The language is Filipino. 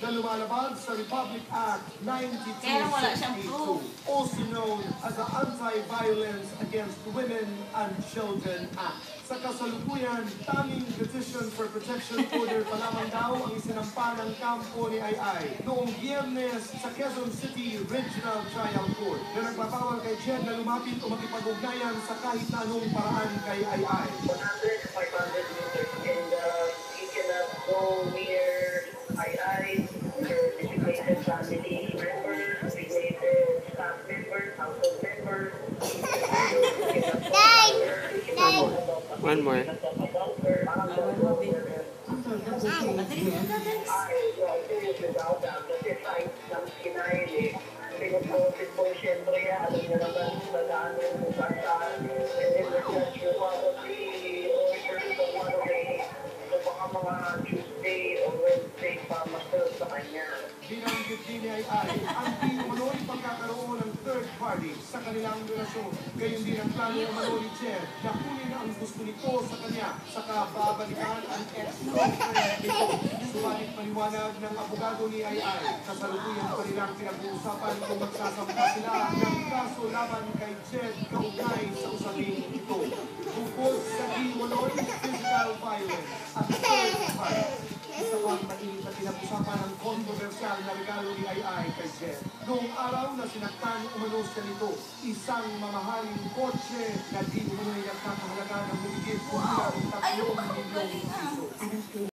na lumalabag sa Republic Act 9262, also known as the Anti-Violence Against Women and Children Act. Sa kasalukuyan, tanging Petition for Protection Order pa lamang daw ang isinampa ng kampo ni Ai noong Biyernes sa Quezon City Regional Trial Court na nagpapawal kay Jed na lumapit o makipag-ugnayan sa kahit na anong paraan kay Ai. 100, 500 meters, and you cannot go near Ai, your designated family members, designated staff members, household members. One more. Pinuprosit po siyempre yan. Alam niyo naman sa daan ng bukasan. And then the judge will probably order the one way sa mga Tuesday or Wednesday pa masal sa kanya. Binanggit din ni Ai ang di umano'y pagkakaroon ng third party sa kanilang relasyon. Gayon din ang plano ng Manoli Jed na kunin ang gusto nito sa kanya saka babalikan ang ex-girlfriend nito. Subalit paliwanag ng abogado ni Ai, kasalukuyan pa nilang pinag-uusapan kung magsasampa sila ng kaso laban kay Jed kaugnay sa usaping ito. Bukod sa di umano'y physical violence at third party, isa pang mainit na pinag-usapan ng kontrobersyal na regalo ni Ai kay Jed. Noong araw na sinaktan umano siya nito, isang mamahaling kotse na di umano'y nagkakahalaga ng humigit kung 3 milyong piso.